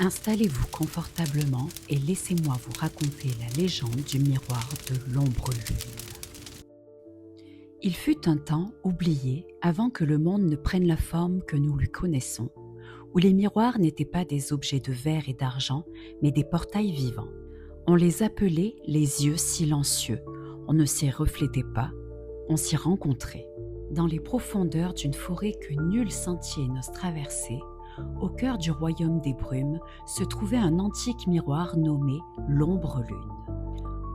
Installez-vous confortablement et laissez-moi vous raconter la légende du miroir de l'ombre lune. Il fut un temps oublié avant que le monde ne prenne la forme que nous lui connaissons, où les miroirs n'étaient pas des objets de verre et d'argent, mais des portails vivants. On les appelait les yeux silencieux. On ne s'y reflétait pas, on s'y rencontrait. Dans les profondeurs d'une forêt que nul sentier n'ose traverser, au cœur du royaume des brumes se trouvait un antique miroir nommé l'ombre lune.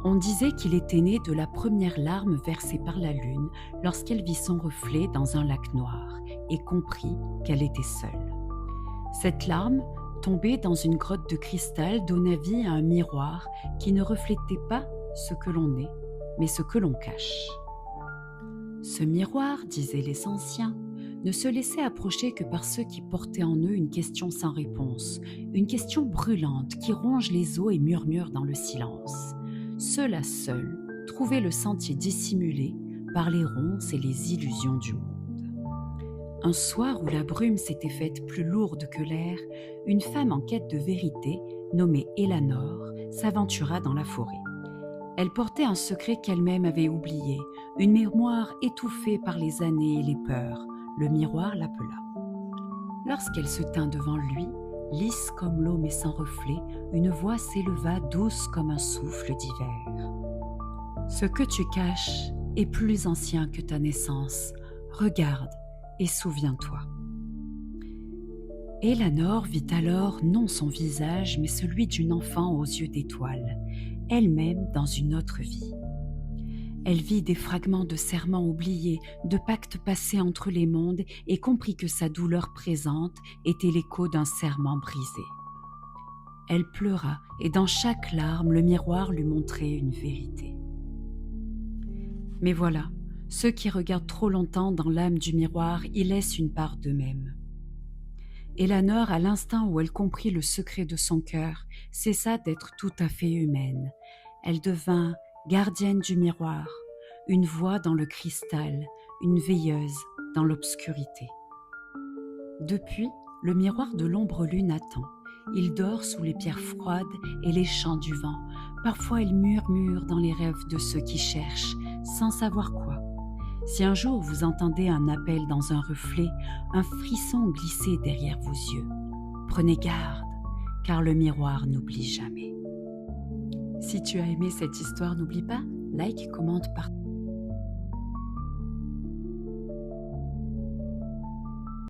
On disait qu'il était né de la première larme versée par la lune lorsqu'elle vit son reflet dans un lac noir et comprit qu'elle était seule. Cette larme, tombée dans une grotte de cristal, donna vie à un miroir qui ne reflétait pas ce que l'on est, mais ce que l'on cache. Ce miroir, disaient les anciens, ne se laissait approcher que par ceux qui portaient en eux une question sans réponse, une question brûlante qui ronge les os et murmure dans le silence. Ceux-là seuls trouvaient le sentier dissimulé par les ronces et les illusions du monde. Un soir où la brume s'était faite plus lourde que l'air, une femme en quête de vérité, nommée Elanor, s'aventura dans la forêt. Elle portait un secret qu'elle-même avait oublié, une mémoire étouffée par les années et les peurs. Le miroir l'appela. Lorsqu'elle se tint devant lui, lisse comme l'eau mais sans reflet, une voix s'éleva douce comme un souffle d'hiver. « Ce que tu caches est plus ancien que ta naissance. Regarde et souviens-toi. » Elanor vit alors non son visage, mais celui d'une enfant aux yeux d'étoiles, elle-même dans une autre vie. Elle vit des fragments de serments oubliés, de pactes passés entre les mondes et comprit que sa douleur présente était l'écho d'un serment brisé. Elle pleura et dans chaque larme, le miroir lui montrait une vérité. Mais voilà, ceux qui regardent trop longtemps dans l'âme du miroir y laissent une part d'eux-mêmes. Elanor, à l'instant où elle comprit le secret de son cœur, cessa d'être tout à fait humaine. Elle devint gardienne du miroir, une voix dans le cristal, une veilleuse dans l'obscurité. Depuis, le miroir de l'ombre lune attend. Il dort sous les pierres froides et les chants du vent. Parfois il murmure dans les rêves de ceux qui cherchent, sans savoir quoi. Si un jour vous entendez un appel dans un reflet, un frisson glisser derrière vos yeux, prenez garde, car le miroir n'oublie jamais. Si tu as aimé cette histoire, n'oublie pas, like, commente, partage.